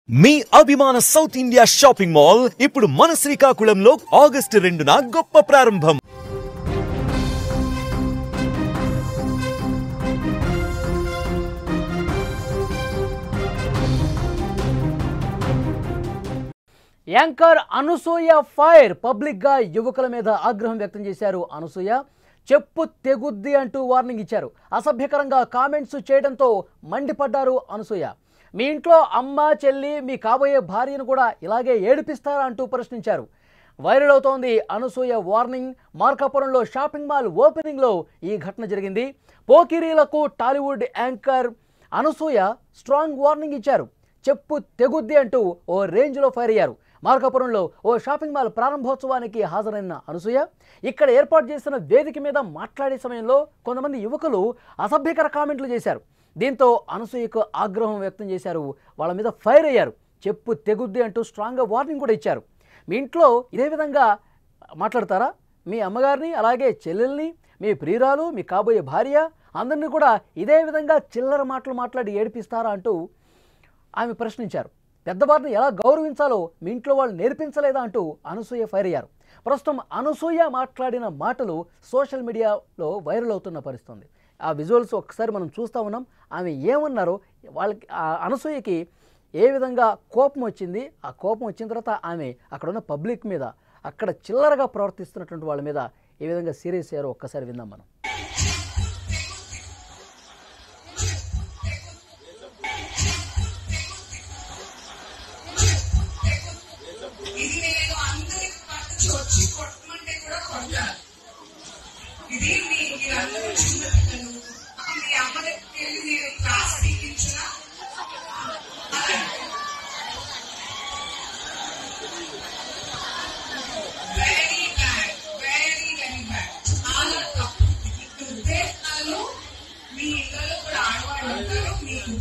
మీ అభిమాన south India shopping mall ఇప్పుడు మన శ్రీకాకుళంలో ఆగస్టు 2న గొప్ప ప్రారంభం. యాంకర్ అనసూయ ఫైర్ పబ్లిక్ గా యువకుల మీద ఆగ్రహం వ్యక్తం చేశారు. అనసూయ చెప్పు తెగుద్ది అంటూ వార్నింగ్ ఇచ్చారు. అసభ్యకరంగా కామెంట్స్ చేయడంతో మండిపడ్డారు అనసూయ. మీ ఇంట్లో అమ్మ చెల్లి మీ కాబోయే భార్యను కూడా ఇలాగే ఏడిపిస్తారా అంటూ ప్రశ్నించారు. వైరల్ అవుతోంది అనసూయ వార్నింగ్. మార్కాపురంలో షాపింగ్ మాల్ ఓపెనింగ్లో ఈ ఘటన జరిగింది. పోకిరీలకు Tollywood anchor Anasuya strong warning ఇచ్చారు. చెప్పు తెగుద్ది అంటూ ఓ రేంజ్లో ఫైర్ అయ్యారు. మార్కాపురంలో ఓ షాపింగ్ మాల్ ప్రారంభోత్సవానికి హాజరైన అనసూయ ఇక్కడ ఏర్పాటు చేసిన వేదిక మీద మాట్లాడే సమయంలో కొంతమంది యువకులు అసభ్యకర కామెంట్లు చేశారు. దీంతో అనసూయకు ఆగ్రహం వ్యక్తం చేశారు. వాళ్ళ మీద ఫైర్ అయ్యారు. చెప్పు తెగుద్ది అంటూ స్ట్రాంగ్గా వార్నింగ్ కూడా ఇచ్చారు. మీ ఇంట్లో ఇదే విధంగా మాట్లాడతారా? మీ అమ్మగారిని, అలాగే చెల్లెల్ని, మీ ప్రియురాలు, మీ కాబోయే భార్య అందరినీ కూడా ఇదే విధంగా చిల్లర మాటలు మాట్లాడి ఏడిపిస్తారా అంటూ ఆమె ప్రశ్నించారు. పెద్దవారిని ఎలా గౌరవించాలో మీ ఇంట్లో వాళ్ళు నేర్పించలేదా అంటూ అనసూయ ఫైర్ అయ్యారు. ప్రస్తుతం అనసూయ మాట్లాడిన మాటలు సోషల్ మీడియాలో వైరల్ అవుతున్న పరిస్థితుంది. ఆ విజువల్స్ ఒకసారి మనం చూస్తూ ఉన్నాం. ఆమె ఏమన్నారో, వాళ్ళకి అనసూయకి ఏ విధంగా కోపం వచ్చింది, ఆ కోపం వచ్చిన తర్వాత ఆమె అక్కడ ఉన్న పబ్లిక్ మీద, అక్కడ చిల్లరగా ప్రవర్తిస్తున్నటువంటి వాళ్ళ మీద ఏ విధంగా సీరియస్ అయ్యారో ఒక్కసారి విందాం మనం.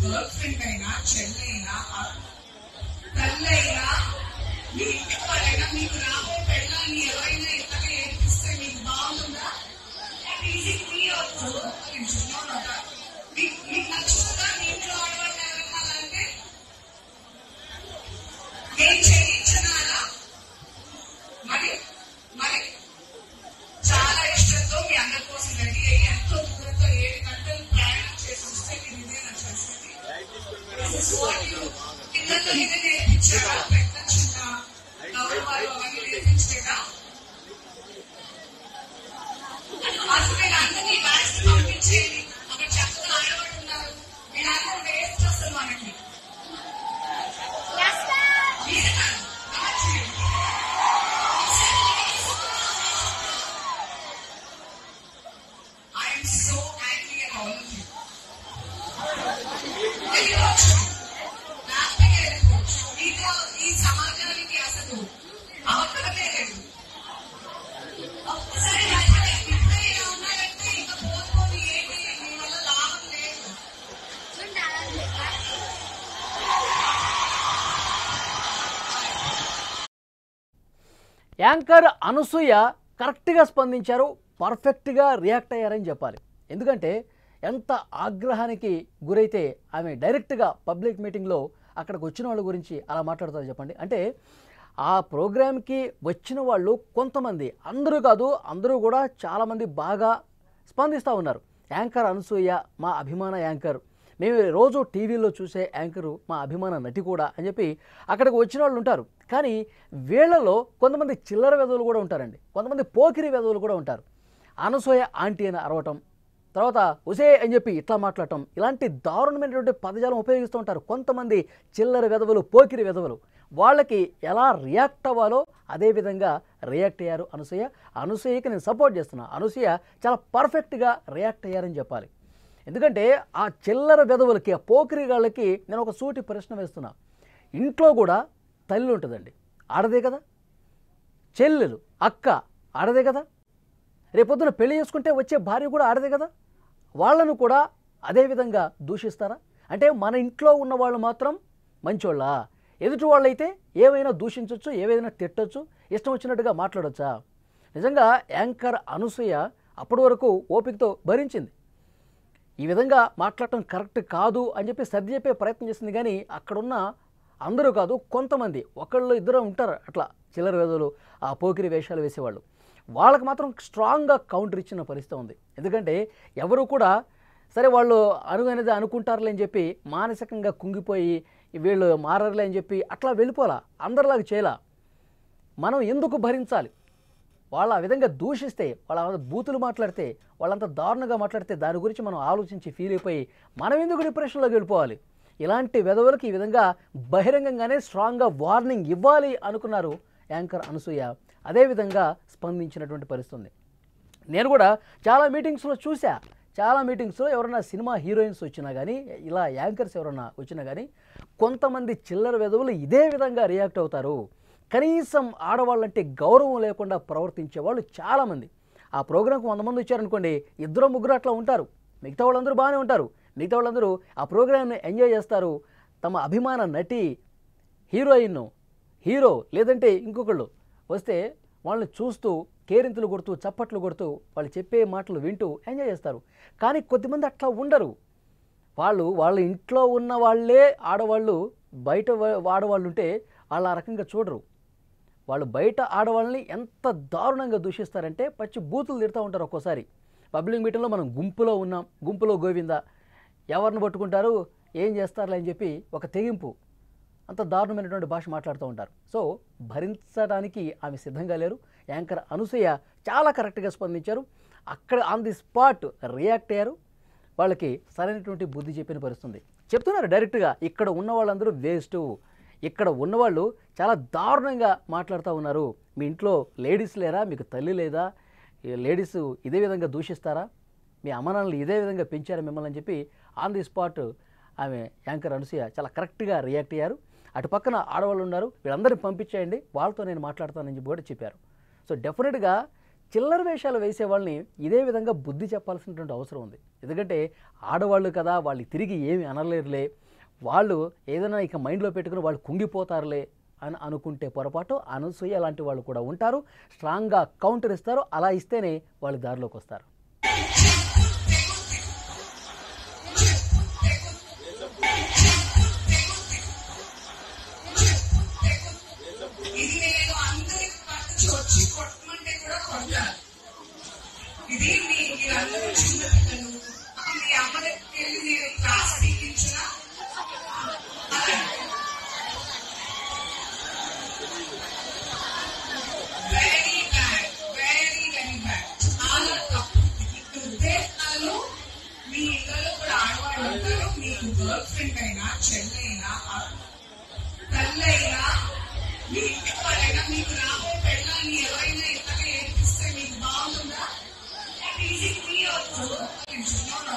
గర్ల్ ఫ్రెండ్ అయినా, చెల్లైనా, తల్లైనా, మీ ఇంటి వాళ్ళైనా, మీకు రాబోయే పెళ్ళాన్ని ఎవరైనా ఇలాగే ఏడిపిస్తే మీకు బాగుందా? మీకు నచ్చుతుందా? మీ ఇంట్లో ఆడవాళ్ళు ఎవరన్నా అంటే నేను చేయించనా అలా? మరి మరి చాలా ఇష్టంతో మీ అందరి కోసం రెడీ అయ్యి ఎంతో దూరంతో 7 గంటలు ప్రయాణం చేసి వస్తే మీరు ఇదే నచ్చేస్తుంది. పిల్లల్లో ఇదే నేర్పించారా? పెద్ద చిన్న గౌరవాలు అవన్నీ నేర్పించలేదా? అసలు మీరు అందరినీ బ్యాగ్స్ పంపించేది అక్కడ చక్కగా ఆడబడుతున్నారు. మీరు అందరూ వేస్ట్ అసలు మనకి I'm so angry at all of you. ఈ సమాజానికి అసలు అవసరమే లేదు. ఒక్కసారి ఇప్పుడే ఇలా ఉన్నారంటే ఇంకా పోతుకొని ఏంటి, మీ వల్ల లాభం లేదు. యాంకర్ అనసూయ కరెక్ట్గా స్పందించారు. పర్ఫెక్ట్గా రియాక్ట్ అయ్యారని చెప్పాలి. ఎందుకంటే ఎంత ఆగ్రహానికి గురైతే ఆమె డైరెక్ట్గా పబ్లిక్ మీటింగ్లో అక్కడికి వచ్చిన వాళ్ళ గురించి అలా మాట్లాడుతారు చెప్పండి. అంటే ఆ ప్రోగ్రామ్కి వచ్చిన వాళ్ళు కొంతమంది, అందరూ కాదు, అందరూ కూడా చాలామంది బాగా స్పందిస్తూ ఉన్నారు. యాంకర్ అనసూయ మా అభిమాన యాంకర్, మేము రోజు టీవీలో చూసే యాంకరు, మా అభిమాన నటి కూడా అని చెప్పి అక్కడికి వచ్చిన వాళ్ళు ఉంటారు. కానీ వీళ్ళలో కొంతమంది చిల్లర వెధవులు కూడా ఉంటారండి. కొంతమంది పోకిరి వెధవులు కూడా ఉంటారు. అనసూయ ఆంటీ అని అరవటం, తర్వాత ఉసే అని చెప్పి ఇట్లా మాట్లాడటం, ఇలాంటి దారుణమైనటువంటి పదజాలం ఉపయోగిస్తూ ఉంటారు కొంతమంది చిల్లర వెధవలు, పోకిరి వెధవలు. వాళ్ళకి ఎలా రియాక్ట్ అవ్వాలో అదేవిధంగా రియాక్ట్ అయ్యారు అనసూయ. అనసూయకి నేను సపోర్ట్ చేస్తున్నా. అనసూయ చాలా పర్ఫెక్ట్గా రియాక్ట్ అయ్యారని చెప్పాలి. ఎందుకంటే ఆ చిల్లర వెధవులకి, ఆ పోకిరి వాళ్ళకి నేను ఒక సూటి ప్రశ్న వేస్తున్నా. ఇంట్లో కూడా తల్లి ఉంటుందండి, ఆడదే కదా. చెల్లెలు, అక్క ఆడదే కదా. రేపొద్దున పెళ్లి చేసుకుంటే వచ్చే భార్య కూడా ఆడదే కదా. వాళ్ళను కూడా అదేవిధంగా దూషిస్తారా? అంటే మన ఇంట్లో ఉన్న వాళ్ళు మాత్రం మంచోళ్ళ, ఎదుటి వాళ్ళైతే ఏవైనా దూషించవచ్చు, ఏవైనా తిట్టచ్చు, ఇష్టం వచ్చినట్టుగా మాట్లాడొచ్చా? నిజంగా యాంకర్ అనసూయ అప్పటి వరకు ఓపికతో భరించింది. ఈ విధంగా మాట్లాడటం కరెక్ట్ కాదు అని చెప్పి సర్ది చెప్పే ప్రయత్నం చేసింది. కానీ అక్కడున్న అందరూ కాదు, కొంతమంది ఒకళ్ళు ఇద్దరు ఉంటారు అట్లా చిల్లర వేదవులు, ఆ పోకిరి వేషాలు వేసేవాళ్ళు. వాళ్ళకి మాత్రం స్ట్రాంగ్గా కౌంటర్ ఇచ్చిన పరిస్థితి ఉంది. ఎందుకంటే ఎవరు కూడా సరే వాళ్ళు అనేది అనుకుంటారులే అని చెప్పి మానసికంగా కుంగిపోయి వీళ్ళు మారర్లే అని చెప్పి అట్లా వెళ్ళిపోలా, అందరిలాగా చేయలా. మనం ఎందుకు భరించాలి? వాళ్ళ ఆ విధంగా దూషిస్తే, వాళ్ళ బూతులు మాట్లాడితే, వాళ్ళంతా దారుణంగా మాట్లాడితే దాని గురించి మనం ఆలోచించి ఫీల్ అయిపోయి మనం ఎందుకు డిప్రెషన్లోకి వెళ్ళిపోవాలి? ఇలాంటి వెధవులకి ఈ విధంగా బహిరంగంగానే స్ట్రాంగ్గా వార్నింగ్ ఇవ్వాలి అనుకున్నారు యాంకర్ అనసూయ. అదేవిధంగా స్పందించినటువంటి పరిస్థితి. నేను కూడా చాలా మీటింగ్స్లో చూసా, చాలా మీటింగ్స్లో ఎవరైనా సినిమా హీరోయిన్స్ వచ్చినా కానీ, ఇలా యాంకర్స్ ఎవరైనా వచ్చినా కానీ కొంతమంది చిల్లర వెధవులు ఇదే విధంగా రియాక్ట్ అవుతారు. కనీసం ఆడవాళ్ళంటే గౌరవం లేకుండా ప్రవర్తించే వాళ్ళు చాలామంది. ఆ ప్రోగ్రాంకి 100 మంది వచ్చారనుకోండి, 2-3 అట్లా ఉంటారు, మిగతా వాళ్ళందరూ బాగానే ఉంటారు. మిగతా వాళ్ళందరూ ఆ ప్రోగ్రామ్ని ఎంజాయ్ చేస్తారు. తమ అభిమాన నటి, హీరోయిన్, హీరో లేదంటే ఇంకొకళ్ళు వస్తే వాళ్ళని చూస్తూ కేరింతలు కొడుతూ చప్పట్లు కొడుతూ వాళ్ళు చెప్పే మాటలు వింటూ ఎంజాయ్ చేస్తారు. కానీ కొద్దిమంది అట్లా ఉండరు. వాళ్ళ ఇంట్లో ఉన్న వాళ్ళే ఆడవాళ్ళు బయట ఆడవాళ్ళు ఉంటే వాళ్ళు ఆ రకంగా చూడరు. వాళ్ళు బయట ఆడవాళ్ళని ఎంత దారుణంగా దూషిస్తారంటే పచ్చి బూతులు తిడుతూ ఉంటారు. ఒక్కోసారి పబ్లిక్ మీటింగ్లో మనం గుంపులో ఉన్నాం, గుంపులో గోవింద, ఎవరిని పట్టుకుంటారు, ఏం చేస్తారులే అని చెప్పి ఒక తెగింపు, అంత దారుణమైనటువంటి భాష మాట్లాడుతూ ఉంటారు. సో భరించడానికి ఆమె సిద్ధంగా లేరు. యాంకర్ అనసూయ చాలా కరెక్ట్గా స్పందించారు. అక్కడ ఆన్ ది స్పాట్ రియాక్ట్ అయ్యారు. వాళ్ళకి సరైనటువంటి బుద్ధి చెప్పిన పరిస్థితుంది. చెప్తున్నారు డైరెక్ట్గా, ఇక్కడ ఉన్న వాళ్ళందరూ వేస్టు, ఇక్కడ ఉన్నవాళ్ళు చాలా దారుణంగా మాట్లాడుతూ ఉన్నారు. మీ ఇంట్లో లేడీస్ లేరా? మీకు తల్లి లేదా? లేడీస్ ఇదే విధంగా దూషిస్తారా? మీ అమ్మనాన్నలు ఇదే విధంగా పెంచారా మిమ్మల్ని అని చెప్పి ఆన్ ది స్పాట్ ఆమె యాంకర్ అనసూయ చాలా కరెక్ట్గా రియాక్ట్ అయ్యారు. అటు పక్కన ఆడవాళ్ళు ఉన్నారు, వీళ్ళందరినీ పంపించేయండి, వాళ్ళతో నేను మాట్లాడతానని చెప్పి కూడా చెప్పారు. సో డెఫినెట్గా చిల్లర వేషాలు వేసే వాళ్ళని ఇదే విధంగా బుద్ధి చెప్పాల్సినటువంటి అవసరం ఉంది. ఎందుకంటే ఆడవాళ్ళు కదా, వాళ్ళు తిరిగి ఏమి అనలేరులే, వాళ్ళు ఏదైనా ఇక మైండ్లో పెట్టుకుని వాళ్ళు కుంగిపోతారులే అని అనుకుంటే పొరపాటు. అనసూయ లాంటి వాళ్ళు కూడా ఉంటారు, స్ట్రాంగ్గా కౌంటర్ ఇస్తారు. అలా ఇస్తేనే వాళ్ళు దారిలోకి వస్తారు. ఇది మీరందరూ చిన్నపిల్లలు, మీ అమ్మ దగ్గరికి వెళ్ళి మీరు క్లాస్ తీయించినా very bad, very very bad, చాలా తప్పు. ఉద్దేశాలు మీ ఇళ్ళలో కూడా ఆడవాళ్ళు ఉంటారు. మీకు గర్ల్ ఫ్రెండ్ అయినా, చెల్లైనా, తల్లైనా, మీ ఇంటి వాళ్ళైనా మీకు రాబోయే పెళ్ళాన్ని ఎవరైనా ఇలాగే ఏర్పిస్తే మీకు బాగుంటుందా? Is it me or you?